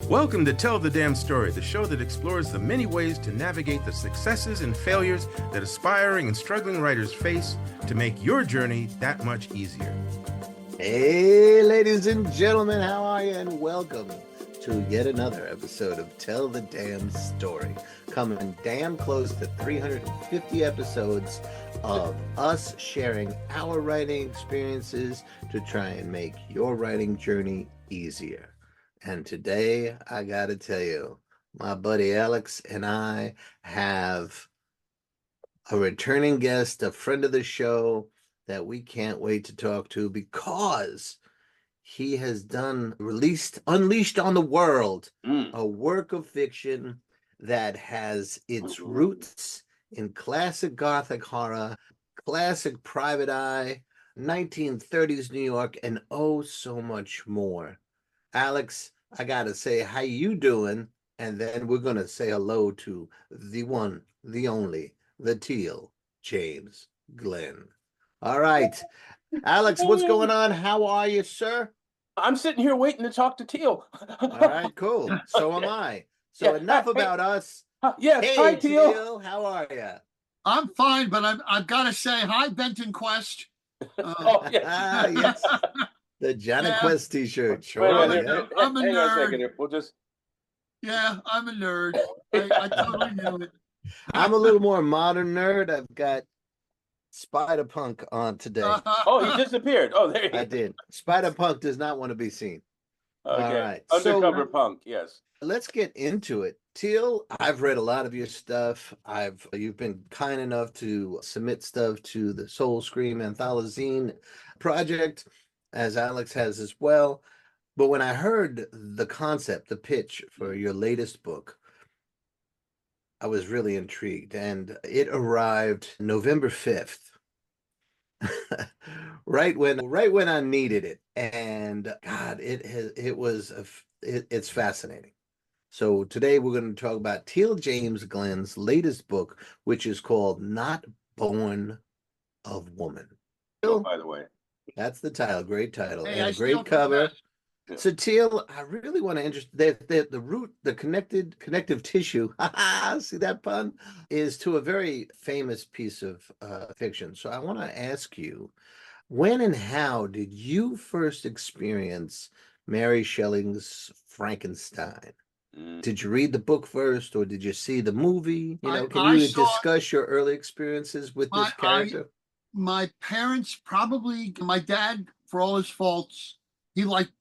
Welcome to Tell the Damn Story, the show that explores the many ways to navigate the successes and failures that aspiring and struggling writers face to make your journey that much easier. Hey, ladies and gentlemen, how are you? And welcome to yet another episode of Tell the Damn Story. Coming damn close to 350 episodes of us sharing our writing experiences to try and make your writing journey easier. And today, I gotta tell you, my buddy Alex and I have a returning guest, a friend of the show that we can't wait to talk to because he has unleashed on the world, a work of fiction that has its roots in classic Gothic horror, classic private eye, 1930s New York, and oh, so much more. Alex, I gotta say, how you doing? And then we're gonna say hello to the one, the only, the Teel James Glenn. All right, Alex, what's going on? How are you, sir? I'm sitting here waiting to talk to Teal. All right, cool. So am I. So enough about us. Yes, Hey, hi, Teal. Teal, how are you? I'm fine, but I've got to say hi, Benton Quest. Oh, yeah. Yes. The Johnny Yeah. Quest t-shirt. Wait, Sure. I'm a hang on a nerd. second here. We'll just... Yeah, I'm a nerd. I totally knew it. I'm a little more modern nerd. I've got Spider-Punk on today. Oh, he disappeared. Oh, there he I is. did. Spider-Punk does not want to be seen. Okay. All right. Undercover punk, yes. Let's get into it. Teal, I've read a lot of your stuff. You've been kind enough to submit stuff to the Soul Scream Anthology project, as Alex has as well. But when I heard the concept, the pitch for your latest book, I was really intrigued, and it arrived November 5th. right when I needed it. And God, it's fascinating. So today we're going to talk about Teel James Glenn's latest book, which is called Not Born of Woman. Oh, by the way. That's the title. Great title. Hey, and I a great steal from cover. that. Yeah. So Teal, I really want to the root, the connective tissue, see that pun, is to a very famous piece of fiction. So I want to ask you, when and how did you first experience Mary Shelley's Frankenstein? Did you read the book first, or did you see the movie? Can you discuss your early experiences with this character? My parents my dad, for all his faults, he liked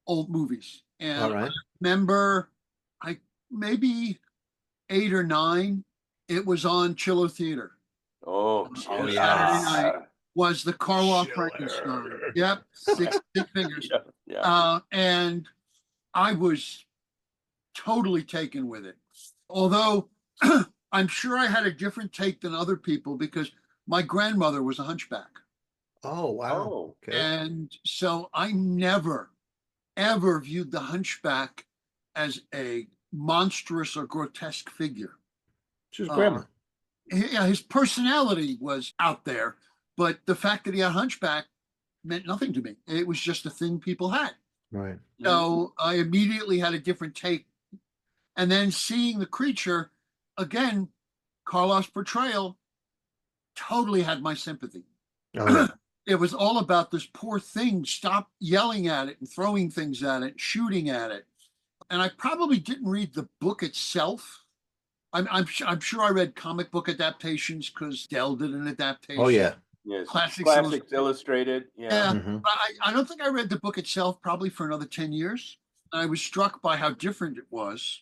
old movies. And All right. I remember maybe 8 or 9, it was on Chiller Theater. Oh, Oh, Saturday yes. night was the Karloff Schiller. Frankenstein. Yep, 6 big fingers. Yeah. And I was totally taken with it. Although I'm sure I had a different take than other people because my grandmother was a hunchback. Oh, wow. Oh. Okay. And so I never, ever viewed the hunchback as a monstrous or grotesque figure. She's grandma. His personality was out there, but the fact that he had hunchback meant nothing to me. It was just a thing people had. Right. So I immediately had a different take. And then seeing the creature, again, Karloff's portrayal totally had my sympathy. Oh, yeah. It was all about this poor thing. Stop yelling at it and throwing things at it, shooting at it. And I probably didn't read the book itself. I'm sure I read comic book adaptations because Dell did an adaptation. Oh, yeah. Yes. Classics Illustrated. Yeah. Yeah. I don't think I read the book itself probably for another 10 years. I was struck by how different it was.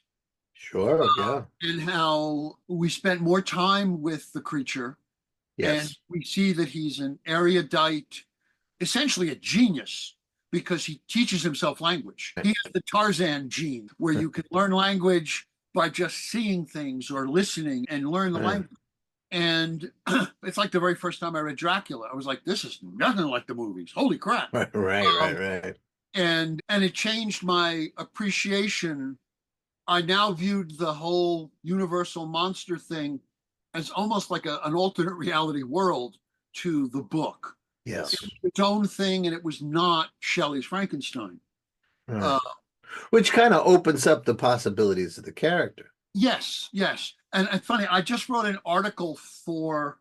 Sure. Yeah. And how we spent more time with the creature. Yes. And we see that he's an erudite, essentially a genius, because he teaches himself language. He has the Tarzan gene, where you can learn language by just seeing things or listening and learn the language. And it's like the very first time I read Dracula, I was like, this is nothing like the movies. Holy crap. Right. And it changed my appreciation. I now viewed the whole universal monster thing as almost like an alternate reality world to the book. Yes. It was its own thing, and it was not Shelley's Frankenstein. Right. Which kind of opens up the possibilities of the character. Yes, yes. And it's funny, I just wrote an article for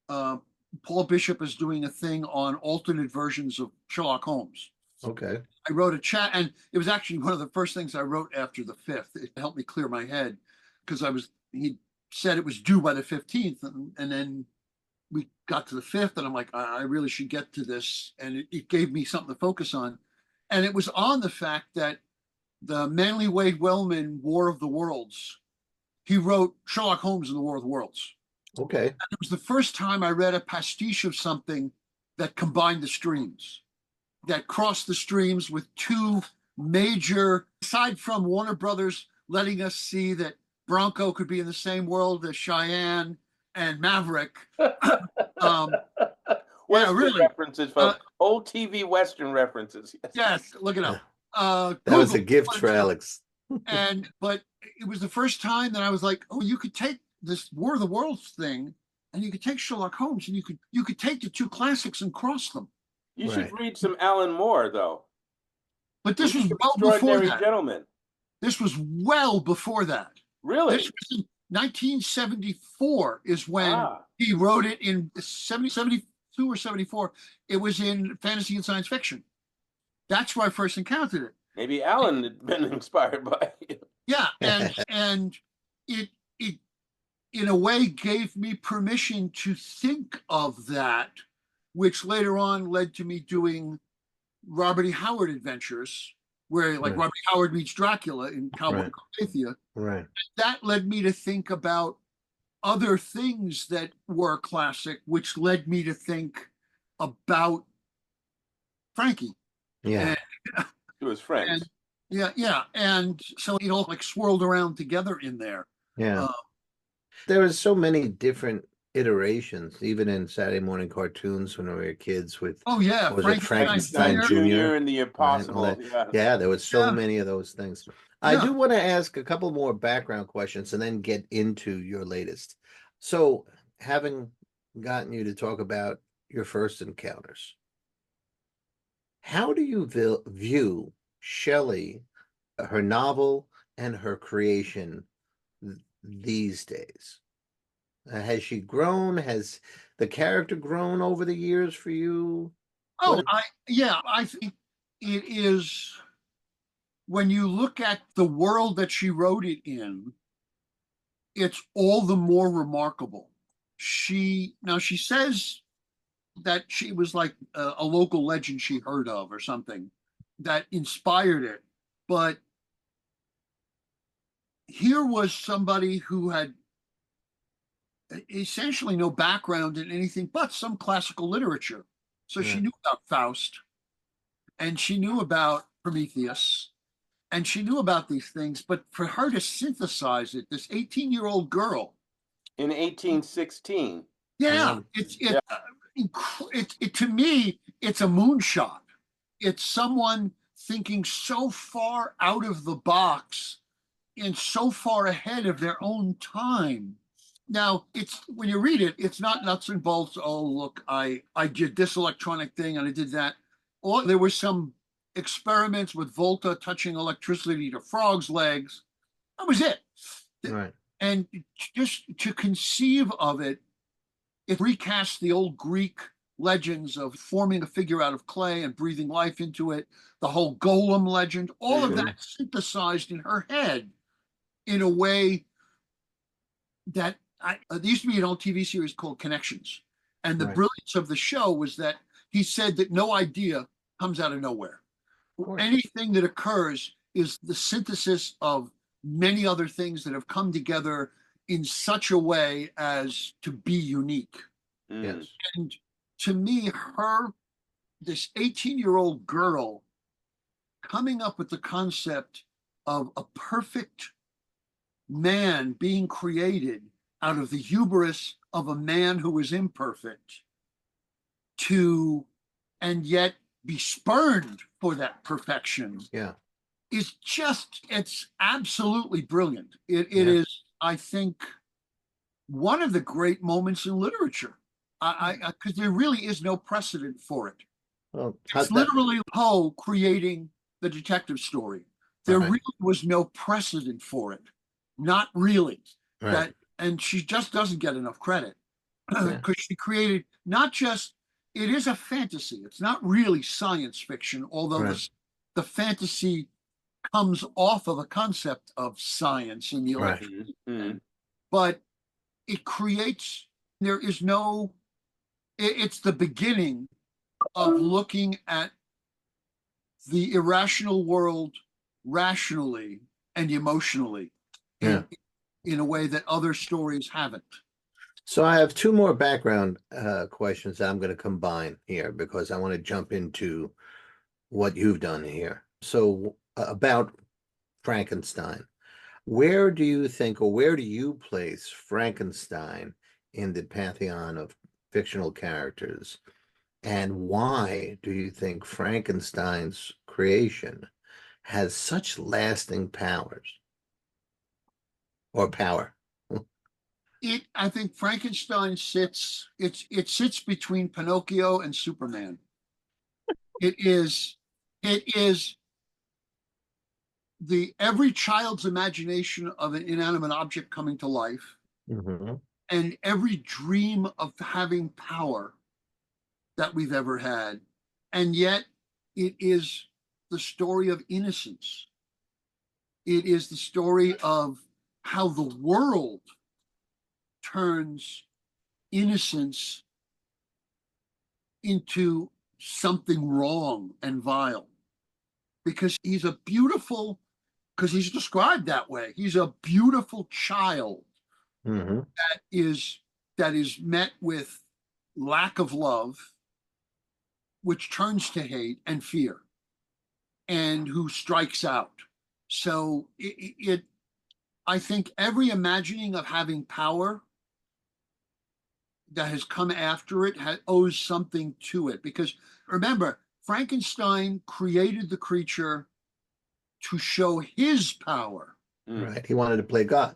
Paul Bishop is doing a thing on alternate versions of Sherlock Holmes. Okay. I wrote a chat, and it was actually one of the first things I wrote after the 5th. It helped me clear my head because he said it was due by the 15th, and then we got to the 5th, and I'm like, I really should get to this. And it gave me something to focus on. And it was on the fact that the Manly Wade Wellman War of the Worlds, he wrote Sherlock Holmes in the War of the Worlds. Okay. And it was the first time I read a pastiche of something that combined the streams, that crossed the streams with two major, aside from Warner Brothers letting us see that Bronco could be in the same world as Cheyenne and Maverick. Western really. references, folks. Old TV Western references. Yes, look it up. That was a Google, gift for Alex. But it was the first time that I was like, oh, you could take this War of the Worlds thing, and you could take Sherlock Holmes, and you could take the two classics and cross them. You Right. should read some Alan Moore, though. But this was well before Extraordinary that. Gentleman. This was well before that. Really? This was in 1974 is when he wrote it in 72 or 74. It was in fantasy and science fiction. That's where I first encountered it. Maybe Alan had been inspired by it. Yeah, and it in a way gave me permission to think of that, which later on led to me doing Robert E. Howard adventures, where like Robert E. Howard meets Dracula in Cowboy Carpathia. Right. That led me to think about other things that were classic, which led me to think about Frankie. Yeah. To his friends. Yeah. And so it all like swirled around together in there. Yeah. There was so many different iterations, even in Saturday morning cartoons when we were kids with Frankenstein Jr. and the Impossible. Right, yeah, there was so many of those things. I do want to ask a couple more background questions and then get into your latest. So, having gotten you to talk about your first encounters, how do you view Shelley, her novel, and her creation these days? Has she grown? Has the character grown over the years for you? I think it is, when you look at the world that she wrote it in, it's all the more remarkable. She says that she was like a local legend she heard of or something that inspired it. But here was somebody who had essentially no background in anything but some classical literature. So she knew about Faust, and she knew about Prometheus, and she knew about these things. But for her to synthesize it, this 18-year-old girl in 1816. It to me, it's a moonshot. It's someone thinking so far out of the box and so far ahead of their own time. Now, it's when you read it, it's not nuts and bolts. Oh, look, I did this electronic thing and I did that. Or there were some experiments with Volta touching electricity to frogs' legs. That was it. Right. And just to conceive of it, it recasts the old Greek legends of forming a figure out of clay and breathing life into it, the whole golem legend, all of that synthesized in her head in a way that there used to be an old TV series called Connections. And the brilliance of the show was that he said that no idea comes out of nowhere. Anything that occurs is the synthesis of many other things that have come together in such a way as to be unique. Yes. And to me, this 18-year-old girl coming up with the concept of a perfect man being created out of the hubris of a man who is imperfect and yet be spurned for that perfection. Yeah. It's absolutely brilliant. It is, I think, one of the great moments in literature. Because there really is no precedent for it. Well, it's literally Poe creating the detective story. There Right. really was no precedent for it. Not really. Right. And she just doesn't get enough credit Yeah. because she created not just, it is a fantasy. It's not really science fiction, although Right. the fantasy comes off of a concept of science in the Right. Mhm. but it creates, there is no, it's the beginning of looking at the irrational world rationally and emotionally Yeah. in a way that other stories haven't. So I have two more background questions that I'm going to combine here because I want to jump into what you've done here. So about Frankenstein, where do you think, or where do you place Frankenstein in the pantheon of fictional characters? And why do you think Frankenstein's creation has such lasting powers or power? I think Frankenstein sits, it sits between Pinocchio and Superman. It is the every child's imagination of an inanimate object coming to life, Mm-hmm. and every dream of having power that we've ever had. And yet it is the story of innocence. It is the story of how the world turns innocence into something wrong and vile. Because he's a beautiful, because he's described that way. He's a beautiful child Mm-hmm. that is met with lack of love, which turns to hate and fear, and who strikes out. So I think every imagining of having power that has come after it owes something to it. Because remember, Frankenstein created the creature to show his power. Right. He wanted to play God.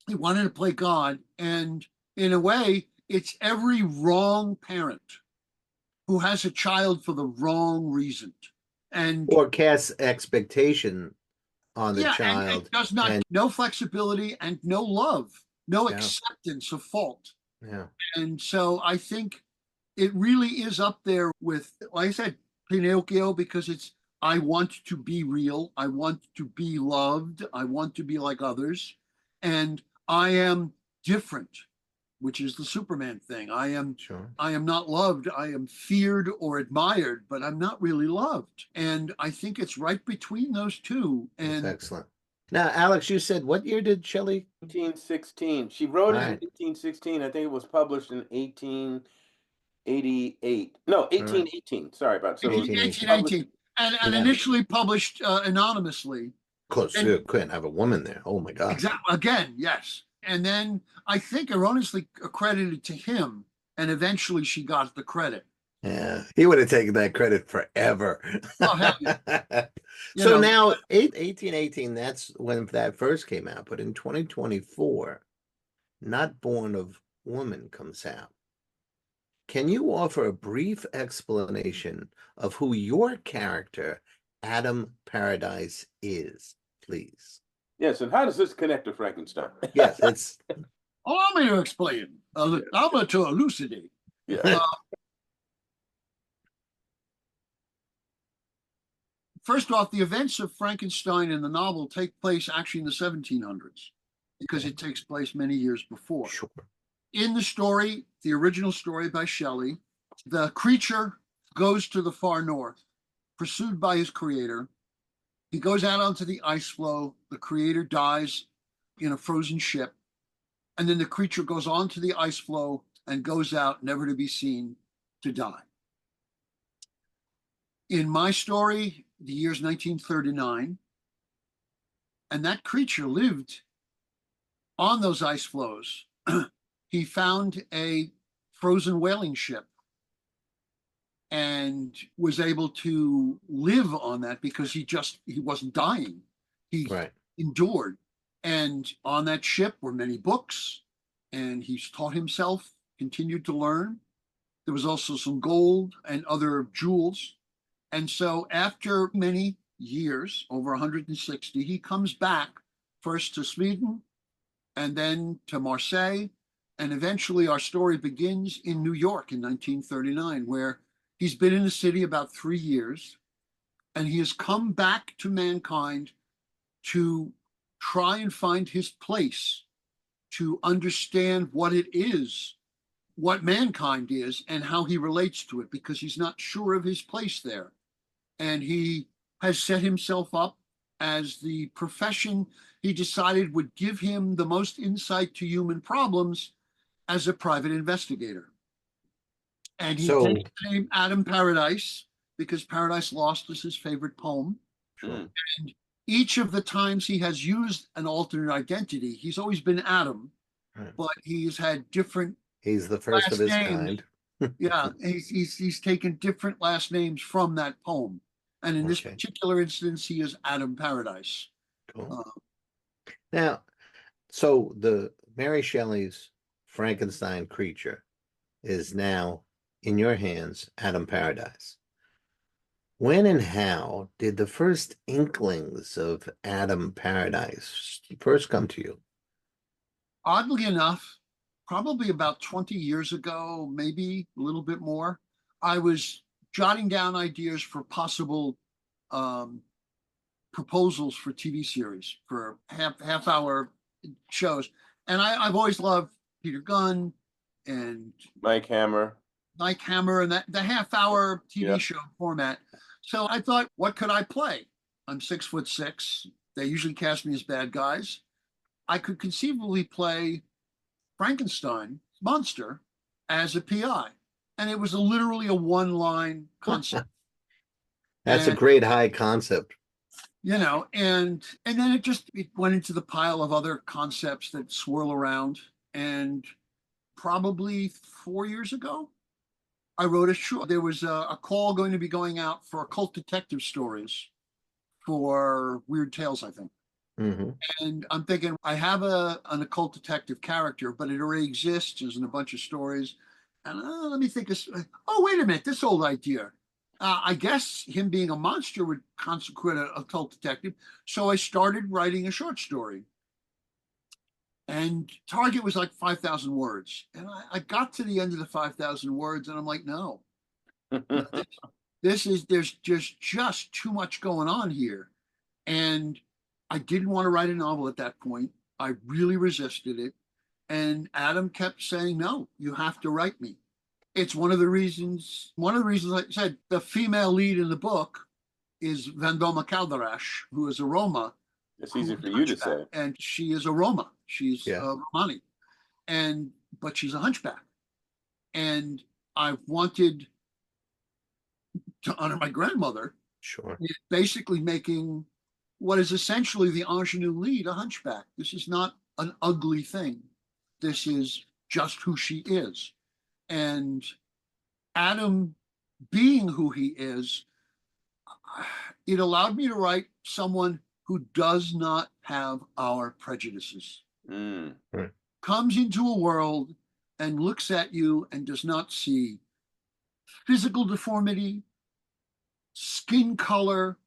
He wanted to play God. And in a way, it's every wrong parent who has a child for the wrong reason. And Or casts expectation on the yeah, child. and does not, and no flexibility and no love, no Yeah. acceptance of fault. Yeah. And so I think it really is up there with, like I said, Pinocchio, because it's, I want to be real. I want to be loved. I want to be like others. And I am different, which is the Superman thing. Sure. I am not loved. I am feared or admired, but I'm not really loved. And I think it's right between those two. That's And excellent. Now, Alex, you said, what year did Shelley? 1816. She wrote it in Right. 1816. I think it was published in 1888. No, 1818. Sorry about it. So it was 1818. 1818. And Yeah. initially published anonymously. Close. And- You couldn't have a woman there. Oh my God. Exactly. Again, yes. And then I think erroneously accredited to him, and eventually she got the credit. Yeah, he would have taken that credit forever. Oh, hell yeah. You So know, now, 1818, that's when that first came out. But in 2024, Not Born of Woman comes out. Can you offer a brief explanation of who your character, Adam Paradise, is, please? Yes, and how does this connect to Frankenstein? Yes, it's allow me to explain. Allow me to elucidate. Yeah. First off, the events of Frankenstein in the novel take place actually in the 1700s because it takes place many years before. sure. In the story, the original story by Shelley, the creature goes to the far north, pursued by his creator. He goes out onto the ice floe. The creator dies in a frozen ship. And then the creature goes onto the ice floe and goes out, never to be seen, to die. In my story, the year's 1939, and that creature lived on those ice floes. He found a frozen whaling ship and was able to live on that because he wasn't dying. He Right. endured. And on that ship were many books, and he's taught himself, continued to learn. There was also some gold and other jewels. And so after many years, over 160. He comes back first to Sweden and then to Marseille. And eventually our story begins in New York in 1939, where he's been in the city about 3 years, and he has come back to mankind to try and find his place, to understand what it is, what mankind is, and how he relates to it, because he's not sure of his place there. And he has set himself up as the profession he decided would give him the most insight to human problems as a private investigator. And he takes the name Adam Paradise because Paradise Lost is his favorite poem. Sure. And each of the times he has used an alternate identity, he's always been Adam, but he's had different. He's the first of his names. kind. Yeah, he's taken different last names from that poem. And in this particular instance, he is Adam Paradise. Cool. Now, so the Mary Shelley's Frankenstein creature is now in your hands, Adam Paradise. When and how did the first inklings of Adam Paradise first come to you? Oddly enough, probably about 20 years ago, maybe a little bit more, I was jotting down ideas for possible proposals for TV series, for half-hour shows. And I've always loved Peter Gunn and Mike Hammer and the half-hour TV show format. So I thought, what could I play? I'm 6'6". They usually cast me as bad guys. I could conceivably play Frankenstein, monster, as a PI. And it was literally a one-line concept. That's a great high concept. You know, and then it went into the pile of other concepts that swirl around. And probably 4 years ago, I wrote a short. There was a call going to be going out for occult detective stories for Weird Tales, I think. Mm-hmm. And I'm thinking, I have an occult detective character, but it already exists. There's in a bunch of stories. And let me think this. Oh, wait a minute, this old idea. I guess him being a monster would constitute an occult detective. So I started writing a short story. And target was like 5,000 words. And I got to the end of the 5,000 words and I'm like, no, there's just too much going on here. And I didn't want to write a novel at that point. I really resisted it. And Adam kept saying, no, you have to write me. It's one of the reasons I said the female lead in the book is Vendoma Calderash, who is a Roma. It's easy for you to say. And she is a Roma. She's Romani. But she's a hunchback. And I wanted to honor my grandmother. Sure. Basically making what is essentially the ingenue lead a hunchback. This is not an ugly thing. This is just who she is. And Adam being who he is, it allowed me to write someone who does not have our prejudices. Right. Comes into a world and looks at you and does not see physical deformity, skin color,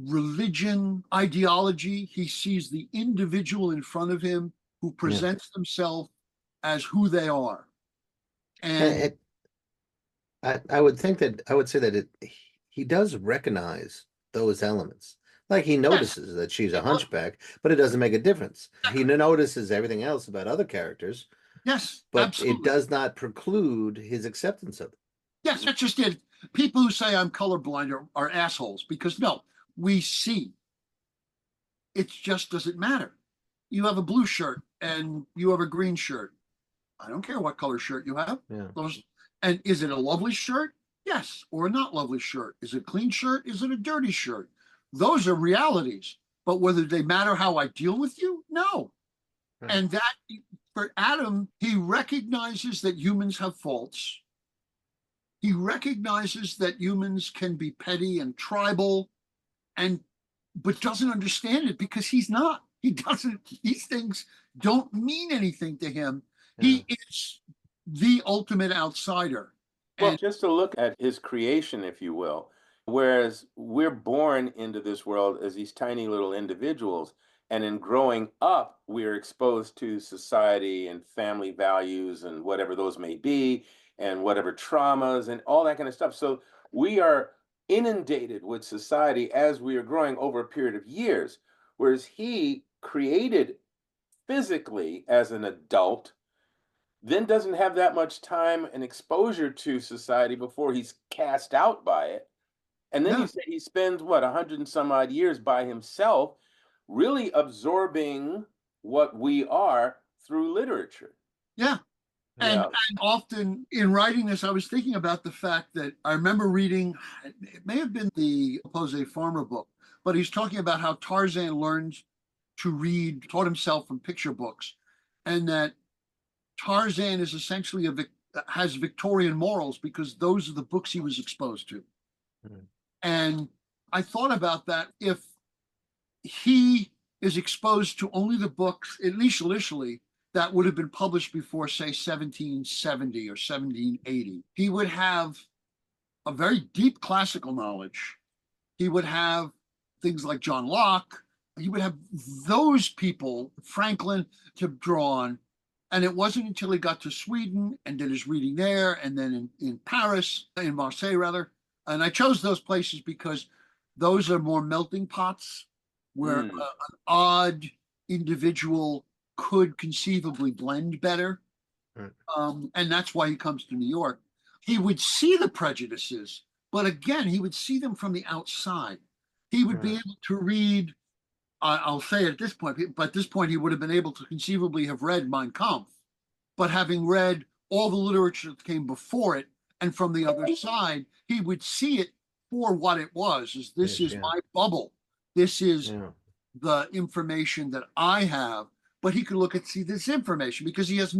religion, ideology. He sees the individual in front of him who presents themselves as who they are. And I would say that he does recognize those elements. Like he notices that she's a hunchback, but it doesn't make a difference. He notices everything else about other characters. Yes, but absolutely. It does not preclude his acceptance of it. Yes, that's just it. People who say I'm colorblind are assholes because no, we see. It just doesn't matter. You have a blue shirt and you have a green shirt. I don't care what color shirt you have. Yeah. And is it a lovely shirt? Yes, or a not lovely shirt. Is it a clean shirt? Is it a dirty shirt? Those are realities. But whether they matter how I deal with you? No. Right. And that, for Adam, he recognizes that humans have faults. He recognizes that humans can be petty and tribal, but doesn't understand it because he's not. He doesn't. These things don't mean anything to him. Yeah. He is the ultimate outsider. Well, just to look at his creation, if you will, Whereas we're born into this world as these tiny little individuals. And in growing up, we're exposed to society and family values and whatever those may be, and whatever traumas and all that kind of stuff. So we are inundated with society as we are growing over a period of years. Whereas he created physically as an adult, then doesn't have that much time and exposure to society before he's cast out by it. And then Yeah. you say he spends what, 100 and some odd years by himself, really absorbing what we are through literature. Yeah. And, Yeah. and often in writing this, I was thinking about the fact that I remember reading, it may have been the Jose Farmer book, but he's talking about how Tarzan learned to read, taught himself from picture books, and that Tarzan is essentially has Victorian morals because those are the books he was exposed to. Mhm. And I thought about that. If he is exposed to only the books, at least initially, that would have been published before, say, 1770 or 1780, he would have a very deep classical knowledge. He would have things like John Locke. He would have those people, Franklin, to draw on. And it wasn't until he got to Sweden and did his reading there, and then in Paris, in Marseille, rather. And I chose those places because those are more melting pots where an odd individual could conceivably blend better. And that's why he comes to New York. He would see the prejudices, but again, he would see them from the outside. He would be able to read, I'll say it at this point, but at this point, he would have been able to conceivably have read Mein Kampf, but having read all the literature that came before it, and from the other side, he would see it for what it was, is this is my bubble. This is the information that I have, but he could look at, see this information because he has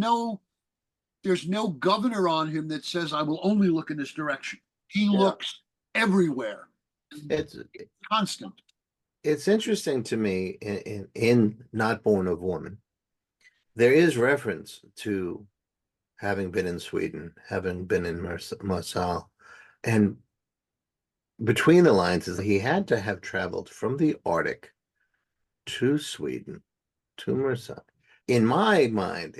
there's no governor on him that says, I will only look in this direction. He looks everywhere. It's constant. It's interesting to me in Not Born of Woman, there is reference to having been in Sweden, having been in Marseille, and between the lines is he had to have traveled from the Arctic to Sweden to Marseille. In my mind,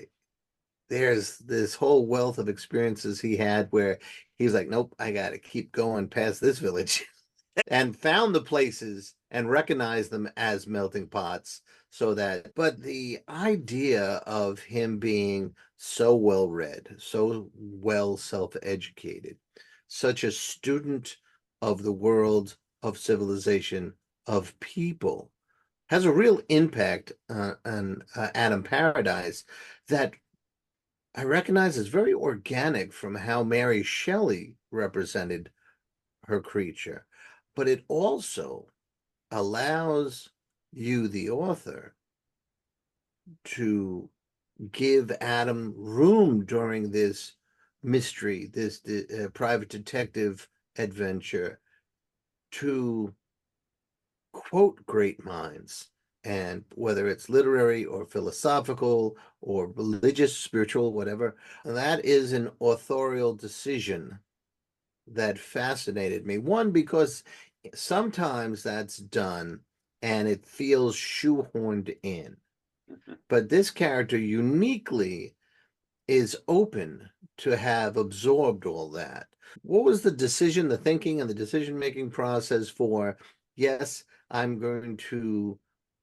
there's this whole wealth of experiences he had where he's like, nope, I got to keep going past this village and found the places and recognized them as melting pots. So that, but the idea of him being so well read, so well self-educated, such a student of the world, of civilization, of people, has a real impact on Adam Paradise that I recognize as very organic from how Mary Shelley represented her creature, but it also allows you, the author, to give Adam room during this mystery, this private detective adventure, to quote great minds. And whether it's literary or philosophical or religious, spiritual, whatever, that is an authorial decision that fascinated me. One, because sometimes that's done and it feels shoehorned in. But this character uniquely is open to have absorbed all that. What was the decision, the thinking, and the decision-making process for, yes, I'm going to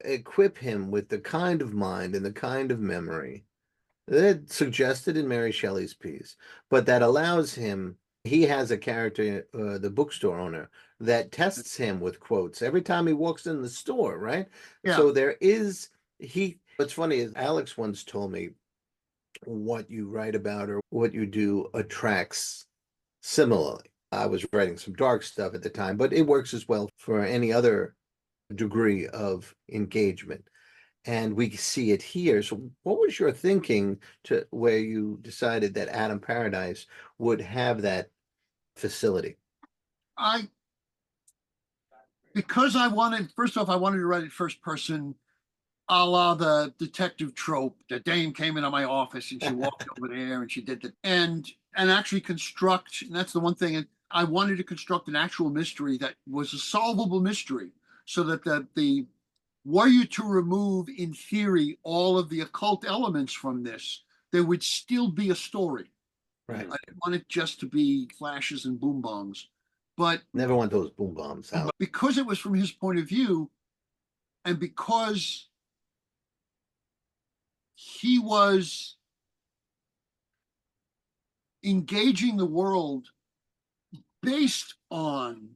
equip him with the kind of mind and the kind of memory that suggested in Mary Shelley's piece, but that allows him, he has a character, the bookstore owner, that tests him with quotes every time he walks in the store, right? Yeah. So there is, what's funny is Alex once told me what you write about or what you do attracts similarly. I was writing some dark stuff at the time, but it works as well for any other degree of engagement. And we see it here. So what was your thinking to where you decided that Adam Paradise would have that facility? Because I wanted, first off, I wanted to write it first person, a la the detective trope. The dame came into my office and she walked over there and she did that, and actually construct. And that's the one thing. And I wanted to construct an actual mystery that was a solvable mystery, so that the were you to remove, in theory, all of the occult elements from this, there would still be a story. Right. I didn't want it just to be flashes and boom bombs. But Never want those boom bombs out. because it was from his point of view, and because he was engaging the world based on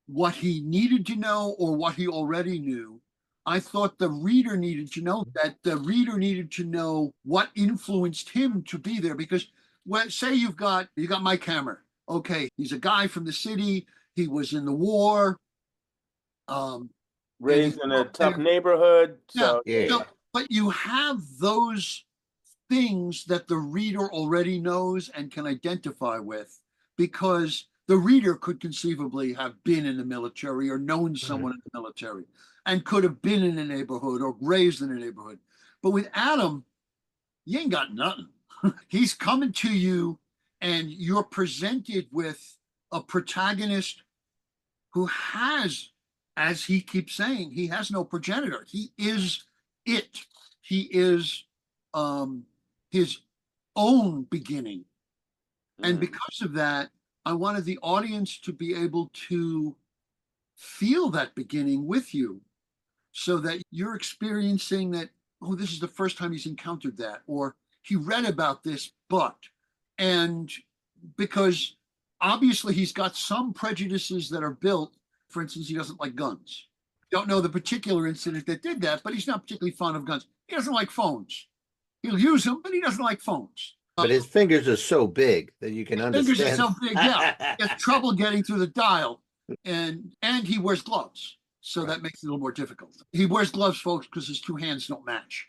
what he needed to know or what he already knew, I thought the reader needed to know that. The reader needed to know what influenced him to be there. Because say you got Mike Hammer. Okay, he's a guy from the city. He was in the war. Raised in a tough neighborhood. So, Yeah. So, but you have those things that the reader already knows and can identify with, because the reader could conceivably have been in the military or known someone in the military and could have been in a neighborhood or raised in a neighborhood. But with Adam, you ain't got nothing. He's coming to you and you're presented with a protagonist who has, as he keeps saying, he has no progenitor. He is it. He is his own beginning. And because of that, I wanted the audience to be able to feel that beginning with you, so that you're experiencing that, oh, this is the first time he's encountered that, or he read about this, and because obviously he's got some prejudices that are built. For instance, he doesn't like guns. Don't know the particular incident that did that, but he's not particularly fond of guns. He doesn't like phones. He'll use them, but he doesn't like phones. But his fingers are so big that you can understand. Fingers are so big, yeah. He has trouble getting through the dial, and he wears gloves, so that makes it a little more difficult. He wears gloves, folks, because his two hands don't match,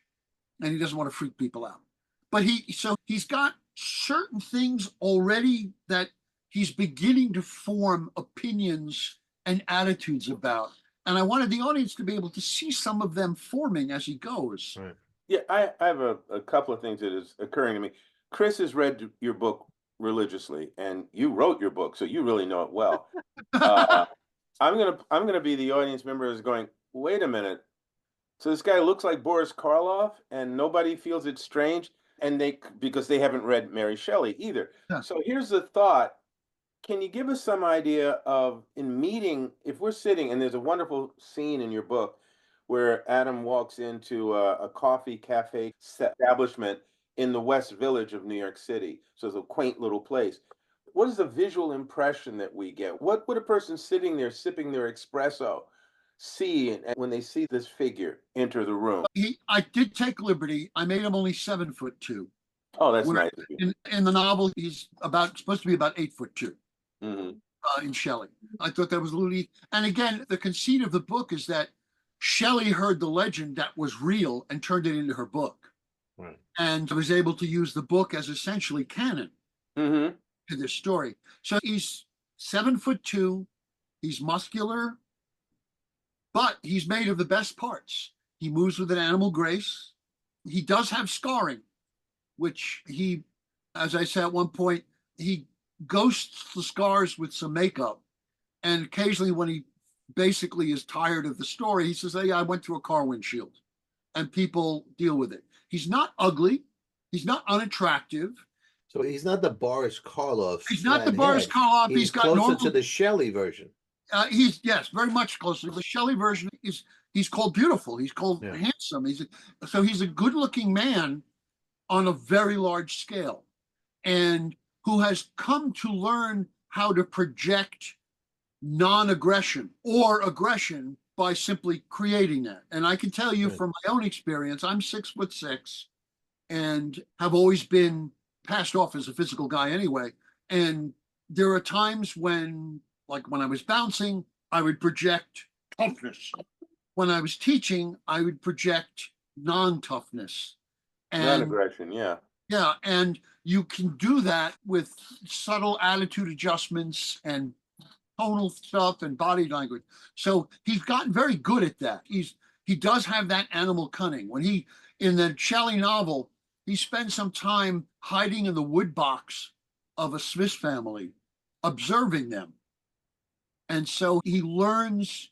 and he doesn't want to freak people out. But he's got certain things already that he's beginning to form opinions and attitudes about, and I wanted the audience to be able to see some of them forming as he goes. Right. Yeah, I have a couple of things that is occurring to me. Chris has read your book religiously, and you wrote your book, so you really know it well. I'm gonna be the audience member who's going, wait a minute. So this guy looks like Boris Karloff, and nobody feels it strange, and because they haven't read Mary Shelley either. Yeah. So here's the thought. Can you give us some idea of, in meeting, if we're sitting, and there's a wonderful scene in your book where Adam walks into a coffee cafe establishment in the West Village of New York City. So it's a quaint little place. What is the visual impression that we get? What would a person sitting there sipping their espresso see when they see this figure enter the room? I did take liberty. I made him only 7'2". Oh, that's nice. In the novel, he's supposed to be about 8'2". Mm-hmm. In Shelley, I thought that was a little easy. And again, the conceit of the book is that Shelley heard the legend that was real and turned it into her book. Right. And was able to use the book as essentially canon to this story. So he's 7'2", he's muscular, but he's made of the best parts. He moves with an animal grace. He does have scarring, which he, as I said at one point, he ghosts the scars with some makeup. And occasionally when he basically is tired of the story, he says, hey, I went through a car windshield, and people deal with it. He's not ugly. He's not unattractive. So he's not the Boris Karloff. He's not the Boris Karloff. He's got closer normal to the Shelley version. Yes, very much closer. The Shelley version he's called beautiful. He's called handsome. He's a good-looking man on a very large scale, and who has come to learn how to project non-aggression or aggression by simply creating that. And I can tell you from my own experience, I'm 6'6" and have always been passed off as a physical guy anyway. And there are times when, like when I was bouncing, I would project toughness. When I was teaching, I would project non-toughness. Non-aggression, yeah. Yeah, and you can do that with subtle attitude adjustments and tonal stuff and body language. So he's gotten very good at that. He does have that animal cunning. When in the Shelley novel, he spends some time hiding in the wood box of a Smith family observing them. And so he learns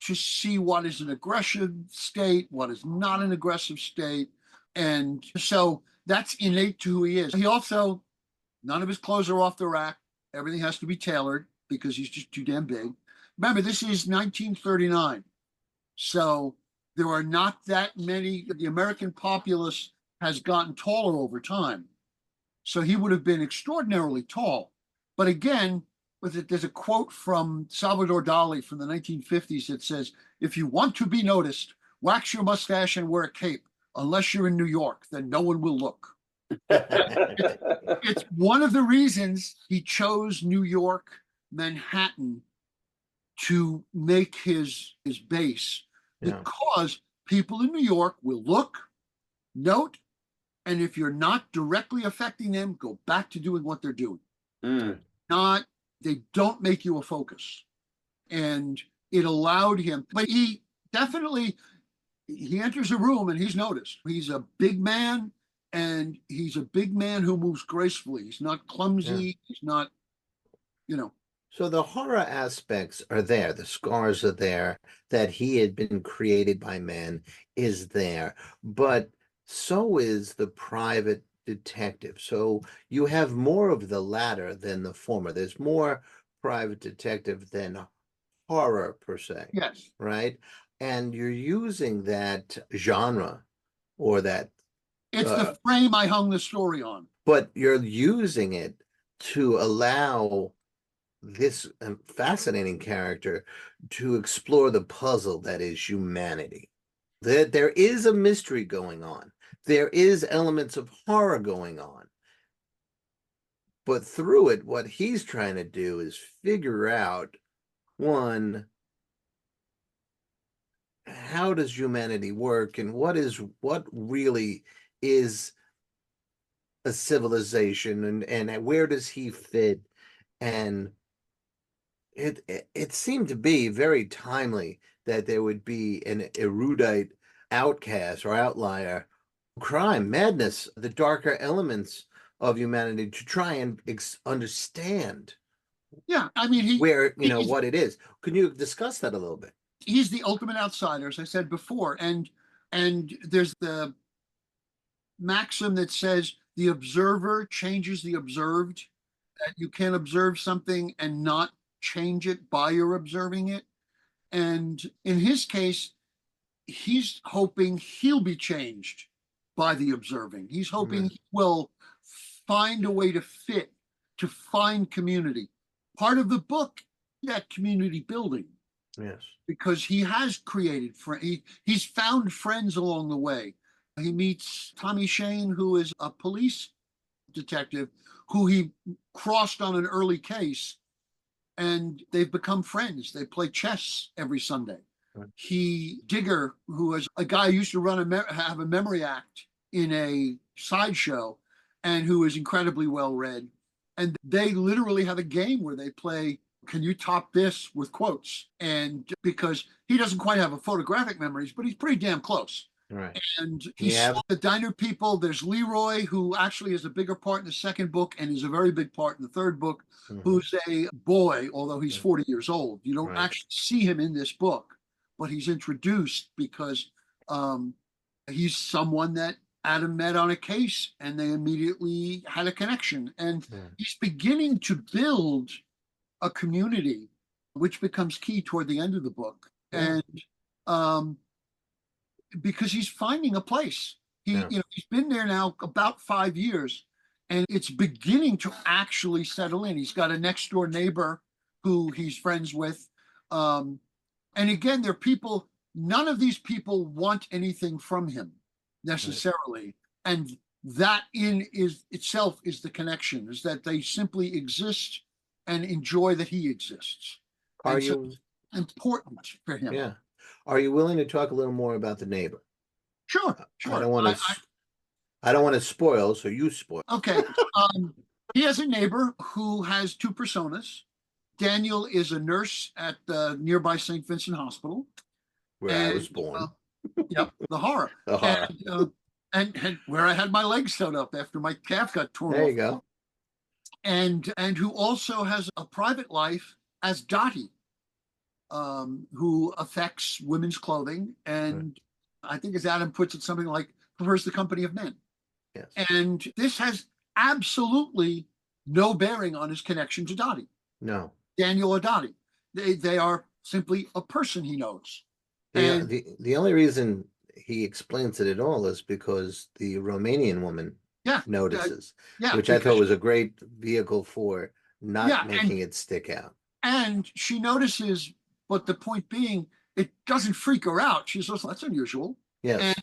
to see what is an aggressive state, what is not an aggressive state. And so that's innate to who he is. He also, none of his clothes are off the rack. Everything has to be tailored because he's just too damn big. Remember, this is 1939. So there are not that many, the American populace has gotten taller over time. So he would have been extraordinarily tall. But again, there's a quote from Salvador Dali from the 1950s that says, if you want to be noticed, wax your mustache and wear a cape. Unless you're in New York, then no one will look. It's one of the reasons he chose New York, Manhattan to make his base, because people in New York will look, note, and if you're not directly affecting them, go back to doing what they're doing. They don't make you a focus. And it allowed him, but he enters a room and he's noticed. He's a big man, and he's a big man who moves gracefully. He's not clumsy. He's not, So the horror aspects are there. The scars are there. That he had been created by men is there. But so is the private detective. So you have more of the latter than the former. There's more private detective than horror per se. Yes. Right? And you're using that genre or that. It's the frame I hung the story on. But you're using it to allow this fascinating character to explore the puzzle that is humanity. There is a mystery going on. There is elements of horror going on. But through it, what he's trying to do is figure out, one, how does humanity work, and what really is a civilization, and where does he fit? And it seemed to be very timely that there would be an erudite outcast or outlier, crime, madness, the darker elements of humanity to try and understand. Yeah, I mean, what it is. Can you discuss that a little bit? He's the ultimate outsider, as I said before, and there's the maxim that says the observer changes the observed. That you can observe something and not change it by your observing it. And in his case, he's hoping he'll be changed by the observing. He's hoping he will find a way to fit, to find community. Part of the book, that community building. Yes. Because he has created he's found friends along the way. He meets Tommy Shane, who is a police detective who he crossed on an early case, and they've become friends. They play chess every Sunday. Right. Digger, who is a guy who used to have a memory act in a sideshow, and who is incredibly well read. And they literally have a game where they play, can you top this, with quotes? And because he doesn't quite have a photographic memories, but he's pretty damn close. Right. And he's the diner people. There's Leroy, who actually is a bigger part in the second book and is a very big part in the third book, who's a boy, although he's 40 years old. You don't actually see him in this book, but he's introduced because he's someone that Adam met on a case, and they immediately had a connection. And he's beginning to build a community, which becomes key toward the end of the book. And because he's finding a place. He's been there now about 5 years, and it's beginning to actually settle in. He's got a next door neighbor who he's friends with. And again, they're people, none of these people want anything from him necessarily. And that itself is the connection, is that they simply exist and enjoy that he exists. So important for him. Yeah. Are you willing to talk a little more about the neighbor? Sure. I don't want to spoil, so you spoil. Okay. He has a neighbor who has two personas. Daniel is a nurse at the nearby St. Vincent Hospital, where I was born. Yep, the horror. The horror. And where I had my legs sewed up after my calf got torn off. There you go. and who also has a private life as Dottie, who affects women's clothing, and I think, as Adam puts it, something like prefers the company of men. Yes. And this has absolutely no bearing on his connection to Dottie, No. Daniel or Dottie. They are simply a person he knows. And The only reason he explains it at all is because the Romanian woman notices, which I thought was a great vehicle for not making it stick out. And she notices, but the point being, it doesn't freak her out. She says, that's unusual. Yes.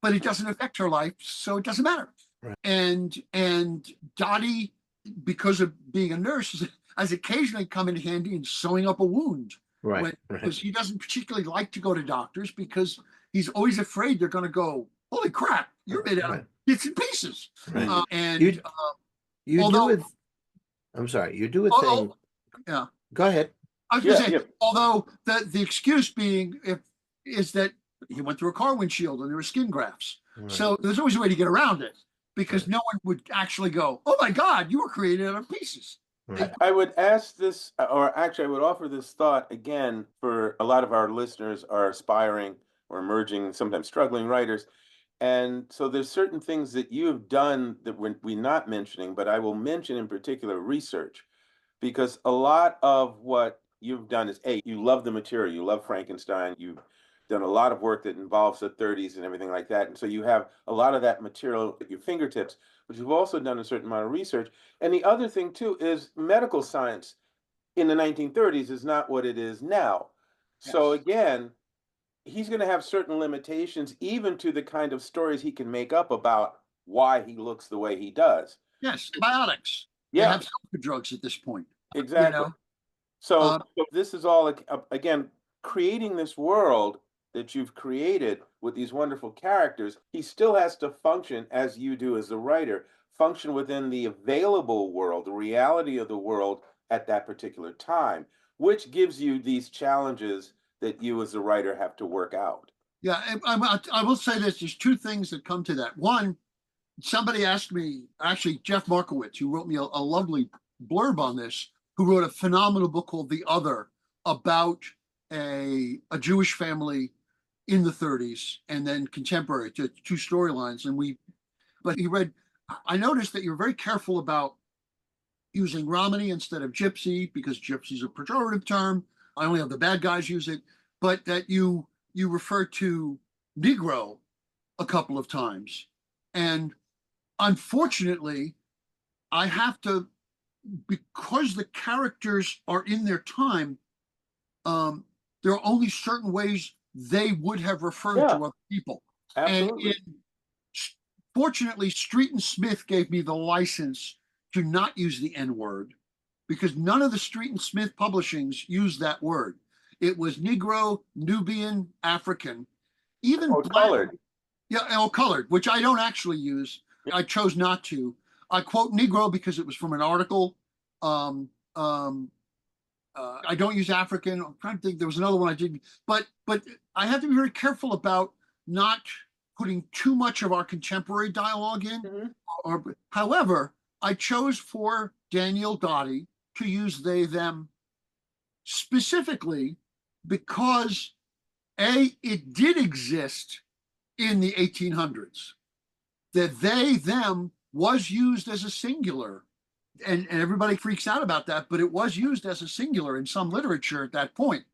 But it doesn't affect her life, so it doesn't matter. Right. And Dottie, because of being a nurse, has occasionally come in handy in sewing up a wound. Right. Because he doesn't particularly like to go to doctors because he's always afraid they're going to go, holy crap, you're made out of bits and pieces. Right. I'm sorry, you do a thing. Yeah. Go ahead. I was going to say, although the excuse being is that he went through a car windshield and there were skin grafts. Right. So there's always a way to get around it because no one would actually go, oh my God, you were created out of pieces. Right. I would ask this, or actually I would offer this thought again for a lot of our listeners are aspiring or emerging, sometimes struggling writers. And so there's certain things that you have done that we're not mentioning, but I will mention in particular research, because a lot of what you've done is, you love the material, you love Frankenstein, you've done a lot of work that involves the 30s and everything like that. And so you have a lot of that material at your fingertips, but you've also done a certain amount of research. And the other thing too is medical science in the 1930s is not what it is now. Yes. So again, he's going to have certain limitations, even to the kind of stories he can make up about why he looks the way he does. Yes, biotics. Yeah, they have drugs at this point. Exactly. You know? So this is all, again, creating this world that you've created with these wonderful characters. He still has to function, as you do as a writer, function within the available world, the reality of the world at that particular time, which gives you these challenges that you as a writer have to work out. Yeah, I will say this. There's two things that come to that. One, somebody asked me, actually, Jeff Markowitz, who wrote me a lovely blurb on this, who wrote a phenomenal book called The Other about a Jewish family in the 30s and then contemporary, two storylines. But he read, I noticed that you're very careful about using Romany instead of gypsy because gypsy is a pejorative term. I only have the bad guys use it, but that you refer to Negro a couple of times. And unfortunately, I have to, because the characters are in their time, there are only certain ways they would have referred to other people. Absolutely. And fortunately, Street and Smith gave me the license to not use the N-word because none of the Street and Smith publishings used that word. It was Negro, Nubian, African, even colored. Yeah, colored, which I don't actually use. I chose not to. I quote Negro because it was from an article. I don't use African. I'm trying to think. There was another one I didn't. But I have to be very careful about not putting too much of our contemporary dialogue in. Mm-hmm. However, I chose for Daniel Dottie to use they, them specifically because it did exist in the 1800s. That they, them was used as a singular. And everybody freaks out about that, but it was used as a singular in some literature at that point.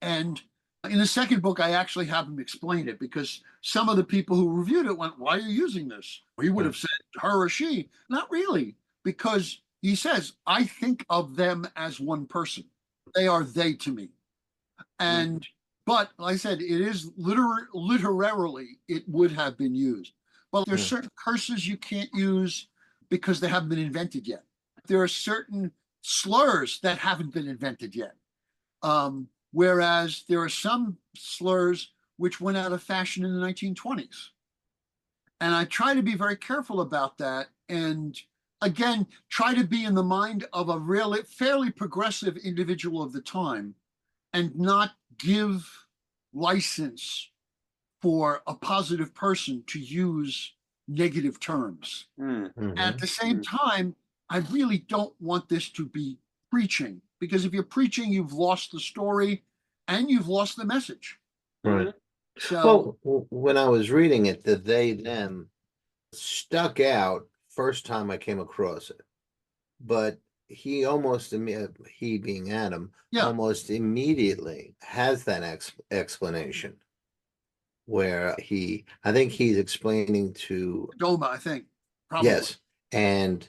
And in the second book, I actually have him explain it because some of the people who reviewed it went, why are you using this? He would have said her or she. Not really, because he says, I think of them as one person. They are they to me. And, but like I said, it is literarily, it would have been used. But there's certain curses you can't use because they haven't been invented yet. There are certain slurs that haven't been invented yet. Whereas there are some slurs which went out of fashion in the 1920s. And I try to be very careful about that. And again, try to be in the mind of a really fairly progressive individual of the time and not give license for a positive person to use negative terms. Mm-hmm. At the same time, I really don't want this to be preaching, because if you're preaching, you've lost the story and you've lost the message. Right. So, Well, when I was reading it, the they, them stuck out first time I came across it. But he almost, he being Adam, yeah, almost immediately has that explanation where I think he's explaining to, Doma, I think, probably. yes, and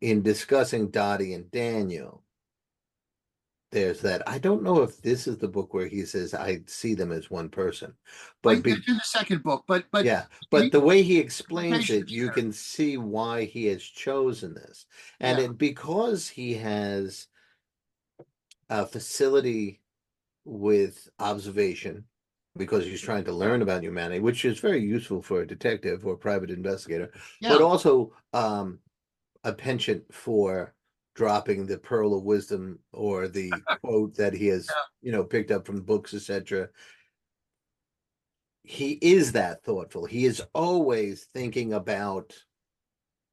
in discussing Dottie and Daniel, there's that. I don't know if this is the book where he says I see them as one person, but It's in the second book, but yeah, but the way he explains implication it, is you there. can see why he has chosen this, and Yeah. because he has a facility with observation, because he's trying to learn about humanity, which is very useful for a detective or private investigator, but Yeah. also a penchant for dropping the pearl of wisdom or the quote that he has, picked up from books, etc. He is that thoughtful. He is always thinking about,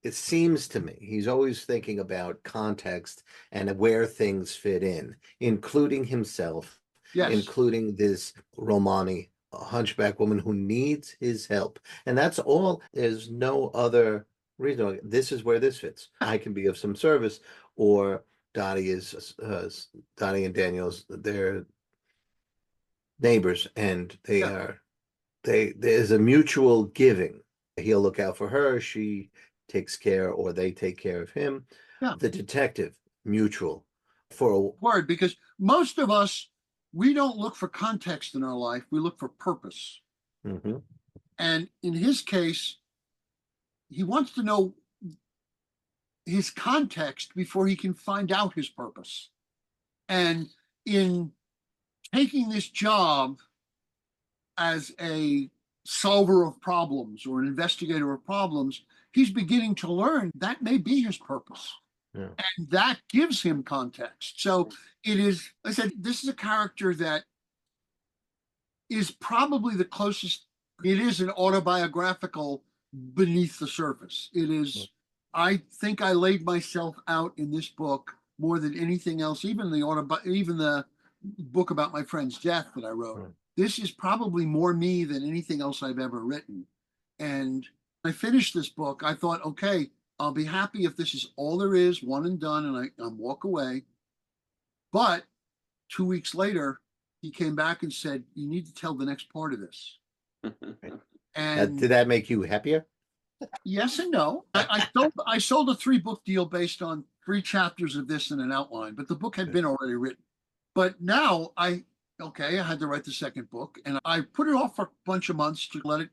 it seems to me, he's always thinking about context and where things fit in, including himself, Yes. including this Romani, a hunchback woman who needs his help. And that's all. There's no other reason. This is where this fits. I can be of some service, or Dottie and Daniel's, they're neighbors, and there's a mutual giving. He'll look out for her, she takes care, or they take care of him. Yeah. The detective, mutual for a word, because most of us, we don't look for context in our life, we look for purpose. Mm-hmm. And in his case, he wants to know his context before he can find out his purpose. And in taking this job as a solver of problems or an investigator of problems, he's beginning to learn that may be his purpose. Yeah. And that gives him context. So it is, I said, this is a character that is probably the closest. It is an autobiographical beneath the surface. It is, I think I laid myself out in this book more than anything else, even the book about my friend's death that I wrote. Right. This is probably more me than anything else I've ever written. And I finished this book. I thought, okay, I'll be happy if this is all there is, one and done, and I walk away. But 2 weeks later, he came back and said, you need to tell the next part of this. And did that make you happier? Yes and no. I sold a 3-book deal based on 3 chapters of this and an outline, but the book had been already written. But now I had to write the second book, and I put it off for a bunch of months to let it,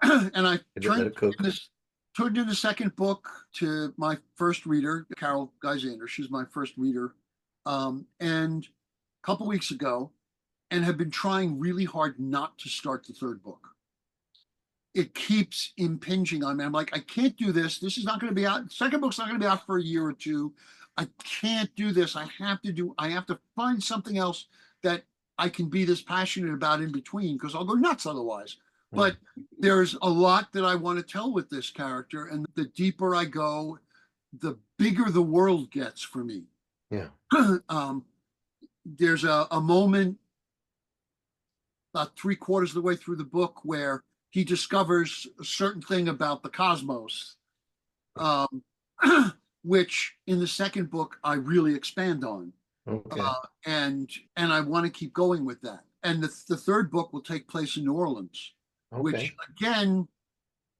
and I turned in the second book to my first reader, Carol Geisander. She's my first reader, and a couple weeks ago, and have been trying really hard not to start the third book. It keeps impinging on me. I'm like, I can't do this. This is not going to be out. Second book's not going to be out for a year or two. I can't do this. I have to find something else that I can be this passionate about in between, because I'll go nuts otherwise. But there's a lot that I want to tell with this character. And the deeper I go, the bigger the world gets for me. Yeah. There's a moment about 3/4 of the way through the book where he discovers a certain thing about the cosmos, which in the second book I really expand on. Okay. And I want to keep going with that. And the third book will take place in New Orleans, which again,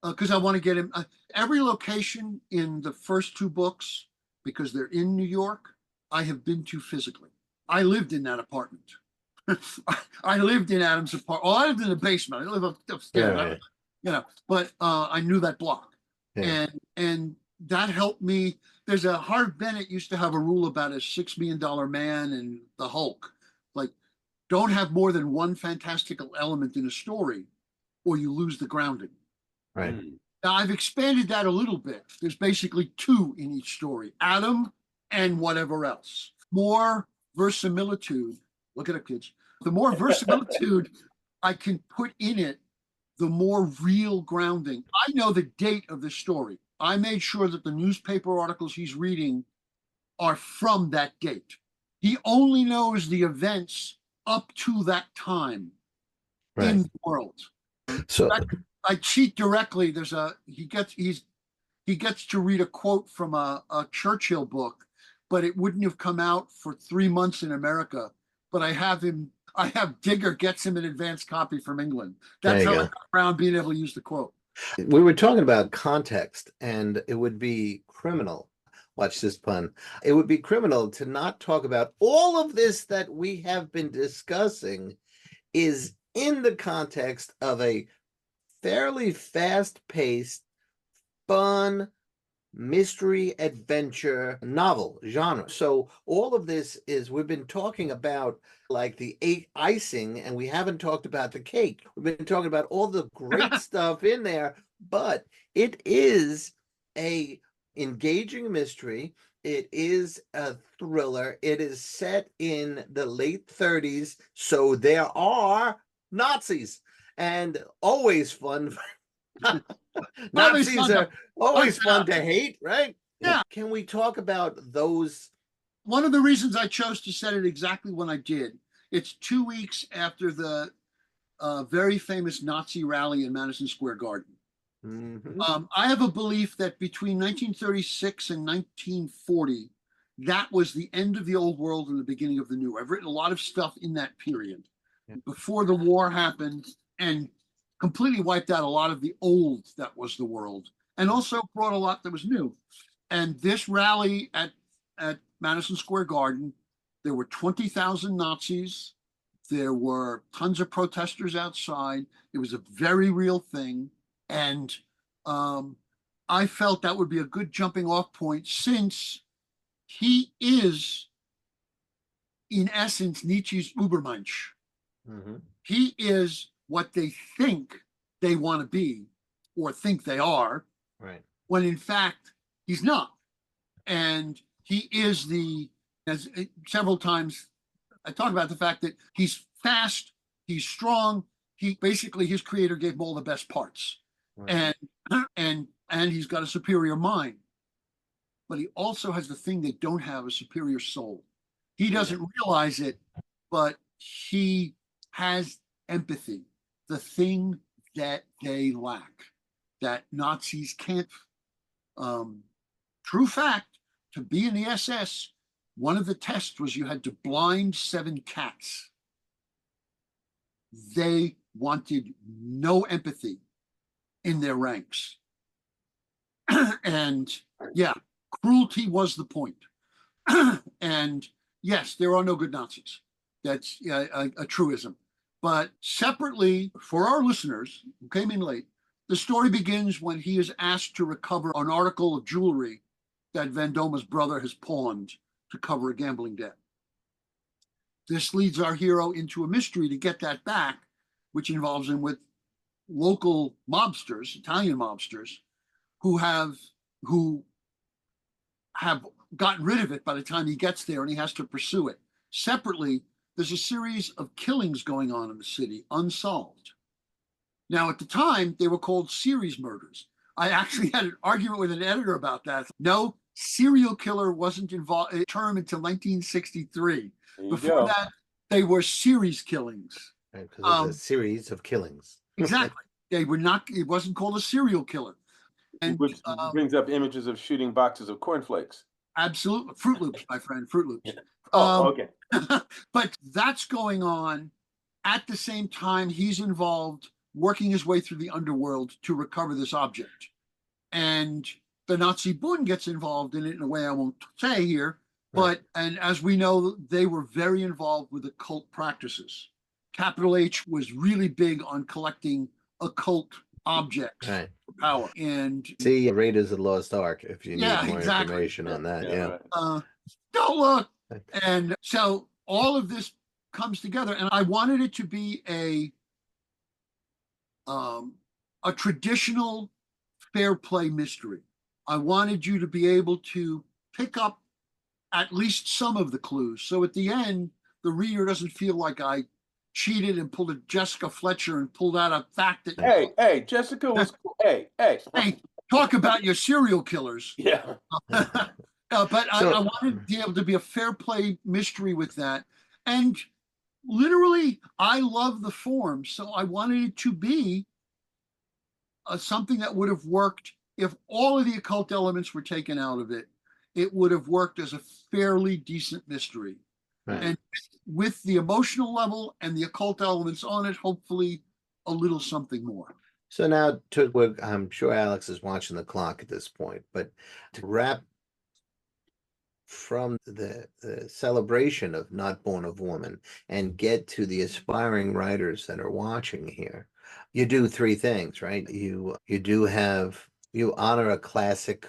because I want to get him every location in the first 2 books, because they're in New York, I have been to physically. I lived in that apartment. I lived in Adam's apartment. Well, I lived in the basement. I live upstairs. Right. But I knew that block, and that helped me. There's a Harv Bennett used to have a rule about a $6 million man and the Hulk. Like, don't have more than one fantastical element in a story, or you lose the grounding. Right. Now I've expanded that a little bit. There's basically 2 in each story: Adam and whatever else. More verisimilitude. Look at it, kids. The more verisimilitude I can put in it, the more real grounding. I know the date of the story. I made sure that the newspaper articles he's reading are from that date. He only knows the events up to that time in the world. So I cheat directly. He gets to read a quote from a Churchill book, but it wouldn't have come out for 3 months in America. But I have Digger gets him an advance copy from England. That's how I got around being able to use the quote. we were talking about context, and it would be criminal. Watch this pun. It would be criminal to not talk about all of this that we have been discussing is in the context of a fairly fast-paced, fun, mystery adventure novel genre. So all of this is, we've been talking about like the icing, and we haven't talked about the cake. We've been talking about all the great stuff in there, but it is a engaging mystery. It is a thriller. It is set in the late 30s, so there are Nazis, and always fun. Nazis are always fun to hate, right? Yeah. Can we talk about those? One of the reasons I chose to set it exactly when I did, it's 2 weeks after the very famous Nazi rally in Madison Square Garden. I have a belief that between 1936 and 1940, that was the end of the old world and the beginning of the new. I've written a lot of stuff in that period before the war happened and completely wiped out a lot of the old that was the world, and also brought a lot that was new. And this rally at Madison Square Garden, there were 20,000 Nazis. There were tons of protesters outside. It was a very real thing. And I felt that would be a good jumping off point, since he is, in essence, Nietzsche's Übermensch. He is what they think they want to be or think they are, right, when in fact he's not. And he is as several times I talk about the fact that he's fast, he's strong, his creator gave him all the best parts. Right. And he's got a superior mind. But he also has the thing they don't have, a superior soul. He doesn't realize it, but he has empathy, the thing that they lack, that Nazis can't. True fact, to be in the SS, one of the tests was you had to blind 7 cats. They wanted no empathy in their ranks. And yeah, cruelty was the point. And yes, there are no good Nazis. That's a truism. But separately, for our listeners who came in late, the story begins when he is asked to recover an article of jewelry that Vendoma's brother has pawned to cover a gambling debt. This leads our hero into a mystery to get that back, which involves him with local mobsters, Italian mobsters, who have gotten rid of it by the time he gets there, and he has to pursue it. Separately, there's a series of killings going on in the city, unsolved. Now, at the time, they were called series murders. I actually had an argument with an editor about that. No, serial killer wasn't involved a term until 1963. Before that, they were series killings. Right, because it's a series of killings. Exactly. They were not. It wasn't called a serial killer. And which brings up images of shooting boxes of cornflakes. Absolutely, Fruit Loops, my friend, Fruit Loops. Yeah. Oh, okay. But that's going on at the same time he's involved, working his way through the underworld to recover this object. And the Nazi Bund gets involved in it in a way I won't say here, but, and as we know, they were very involved with occult practices. Capital H was really big on collecting occult objects for power. And see Raiders of the Lost Ark if you need more information on that. Don't look. And so all of this comes together, and I wanted it to be a traditional fair play mystery. I wanted you to be able to pick up at least some of the clues, so at the end the reader doesn't feel like I cheated and pulled a Jessica Fletcher and pulled out a fact that, Hey, Jessica was cool. Hey. hey, talk about your serial killers. Yeah. But I wanted to be able to be a fair play mystery with that. And literally, I love the form. So I wanted it to be something that would have worked if all of the occult elements were taken out of it. It would have worked as a fairly decent mystery. Right. And with the emotional level and the occult elements on it, hopefully a little something more. So now, I'm sure Alex is watching the clock at this point, but to wrap from the celebration of Not Born of Woman and get to the aspiring writers that are watching here, you do three things, right? You honor a classic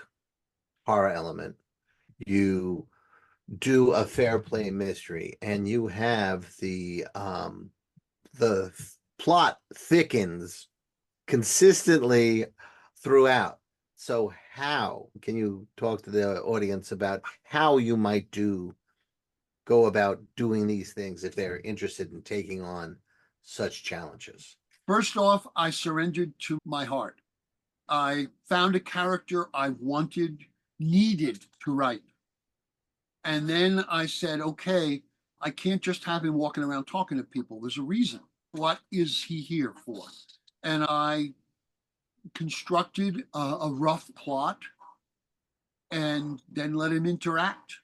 horror element, you do a fair play mystery, and you have the plot thickens consistently throughout. So how can you talk to the audience about how you might go about doing these things if they're interested in taking on such challenges? First off, I surrendered to my heart. I found a character I needed to write. And then I said, okay, I can't just have him walking around talking to people. There's a reason. What is he here for? And I constructed a rough plot and then let him interact.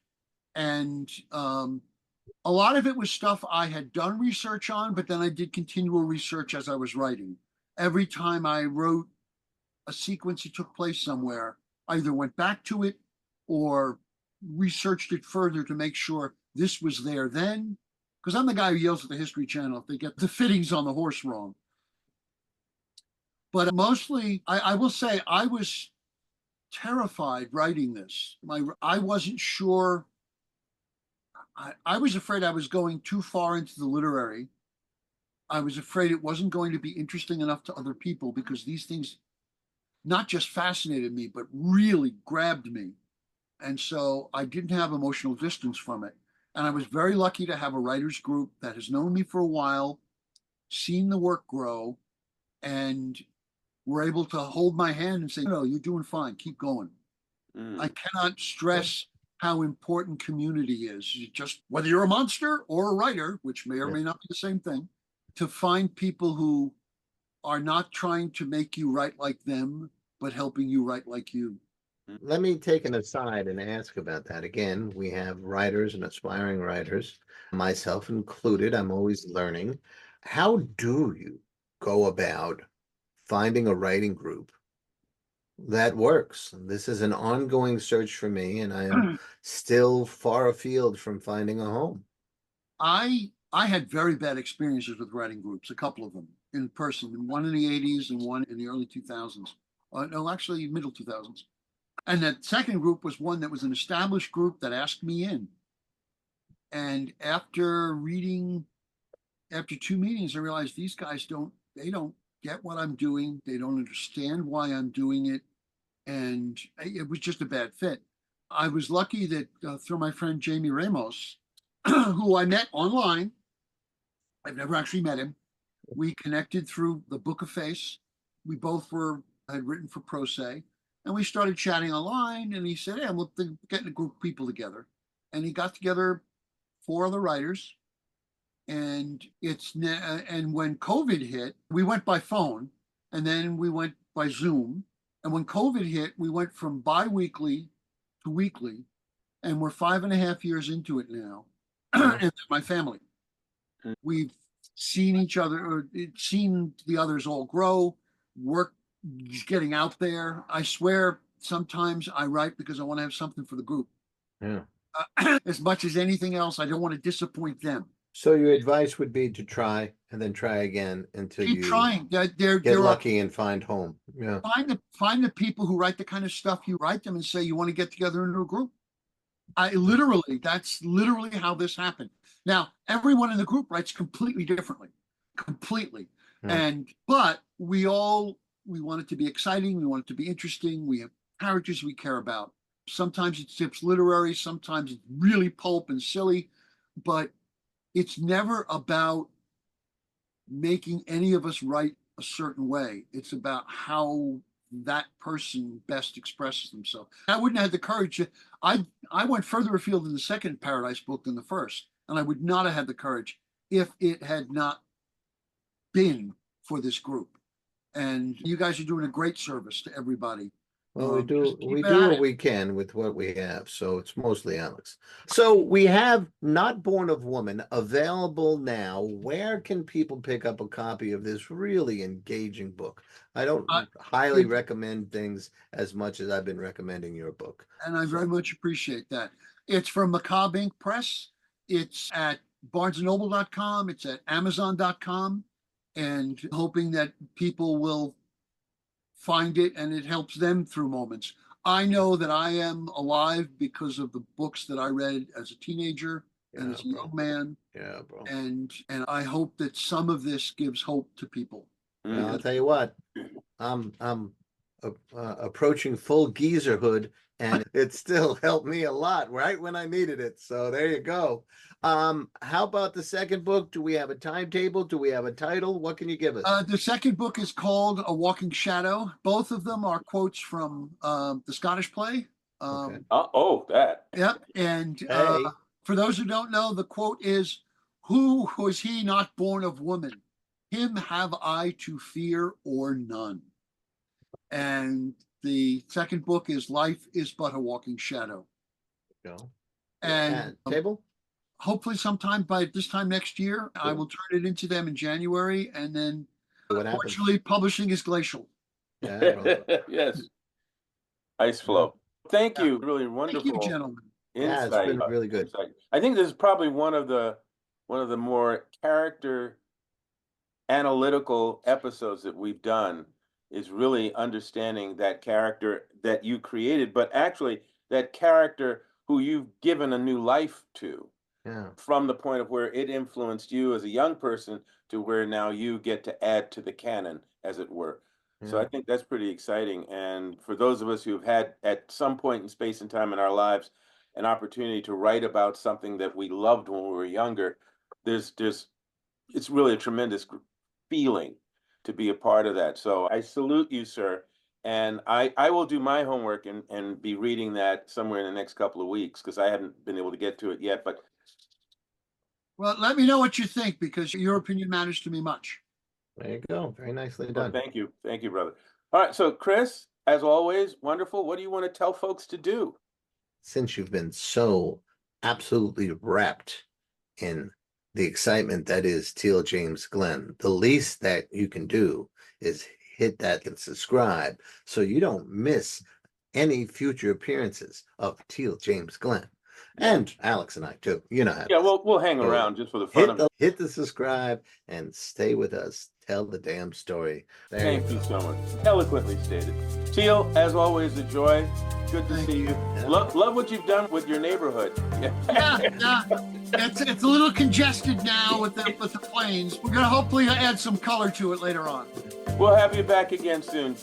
And a lot of it was stuff I had done research on, but then I did continual research as I was writing. Every time I wrote a sequence that took place somewhere, I either went back to it or researched it further to make sure this was there then. Because I'm the guy who yells at the History Channel if they get the fittings on the horse wrong. But mostly, I will say, I was terrified writing this. I wasn't sure. I was afraid I was going too far into the literary. I was afraid it wasn't going to be interesting enough to other people because these things not just fascinated me, but really grabbed me. And so I didn't have emotional distance from it. And I was very lucky to have a writers group that has known me for a while, seen the work grow, and were able to hold my hand and say, no, you're doing fine, keep going. I cannot stress how important community is. Just whether you're a monster or a writer, which may or may not be the same thing, to find people who are not trying to make you write like them, but helping you write like you. Let me take an aside and ask about that. Again, we have writers and aspiring writers, myself included. I'm always learning. How do you go about finding a writing group that works? This is an ongoing search for me, and I am still far afield from finding a home. I had very bad experiences with writing groups, a couple of them in person, one in the 80s and one in the early 2000s. No, actually middle 2000s. And that second group was one that was an established group that asked me in. And after 2 meetings, I realized these guys don't get what I'm doing. They don't understand why I'm doing it. And it was just a bad fit. I was lucky that through my friend Jamie Ramos, who I met online, I've never actually met him. We connected through the Book of Face. We both had written for Pro Se. And we started chatting online, and he said, hey, I'm getting a group of people together. And he got together 4 other writers. And when COVID hit, we went by phone, and then we went by Zoom. And when COVID hit, we went from bi-weekly to weekly, and we're 5.5 years into it now. And my family. We've seen each other, or seen the others all grow, work, getting out there. I swear sometimes I write because I want to have something for the group. Yeah. As much as anything else, I don't want to disappoint them. So your advice would be to try and then try again until Keep you trying. get lucky and find home. Yeah. Find the people who write the kind of stuff you write them and say you want to get together into a group. That's literally how this happened. Now, everyone in the group writes completely differently. Completely. But we want it to be exciting. We want it to be interesting. We have characters we care about. Sometimes it's tips literary. Sometimes it's really pulp and silly. But it's never about making any of us write a certain way. It's about how that person best expresses themselves. I wouldn't have had the courage. I went further afield in the second Paradise book than the first, and I would not have had the courage if it had not been for this group. And you guys are doing a great service to everybody. Well, we do Just keep we it do at what it. we can with what we have, so it's mostly Alex. So we have Not Born of Woman available now. Where can people pick up a copy of this really engaging book? I don't highly it- recommend things as much as I've been recommending your book. And I very much appreciate that. It's from Macabre Ink Press. It's at barnesandnoble.com. It's at amazon.com, and hoping that people will find it and it helps them through moments. I know that I am alive because of the books that I read as a teenager and as a young man, Yeah, bro. and I hope that some of this gives hope to people. Well, I'll tell you what, I'm approaching full geezerhood, and it still helped me a lot right when I needed it. So there you go. How about the second book? Do we have a timetable? Do we have a title? What can you give us? The second book is called A Walking Shadow. Both of them are quotes from the Scottish play. Okay. That. Yep. And Hey. for those who don't know, the quote is, "Who was he not born of woman? Him have I to fear or none." And the second book is Life is But a Walking Shadow. Go. And Table? hopefully sometime by this time next year, I Cool. will turn it into them in January. And then What happens? fortunately, publishing is glacial. Yeah, bro. Yes. Ice flow. Thank you. Really wonderful. Thank you, gentlemen. Yeah, it's been really good. Insight. I think this is probably one of the more character analytical episodes that we've done, is really understanding that character that you created, but actually that character who you've given a new life to. Yeah. From the point of where it influenced you as a young person to where now you get to add to the canon, as it were. So I Yeah. think that's pretty exciting. And for those of us who've had at some point in space and time in our lives an opportunity to write about something that we loved when we were younger, it's really a tremendous feeling to be a part of that. So I salute you, sir. And I will do my homework and be reading that somewhere in the next couple of weeks, because I haven't been able to get to it yet. But Well, let me know what you think, because your opinion matters to me much. There you go. Very nicely well, done. thank you, brother. All right, so Chris, as always, wonderful. What do you want to tell folks to do? Since you've been so absolutely wrapped in the excitement that is Teel James Glenn, the least that you can do is hit that and subscribe so you don't miss any future appearances of Teel James Glenn. And Alex and I too. You know how. Yeah, we'll hang around just for the fun of it. Hit the subscribe and stay with us. Tell the damn story. Thank you so much. Eloquently stated. Teel, as always, a joy. Good to see you. Yeah. Love what you've done with your neighborhood. Yeah. It's a little congested now with the planes. We're gonna hopefully add some color to it later on. We'll have you back again soon,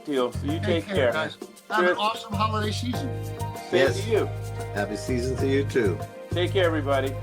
Teel. So you take care. Guys. Have an awesome holiday season. Same to you. Happy season to you too. Take care, everybody.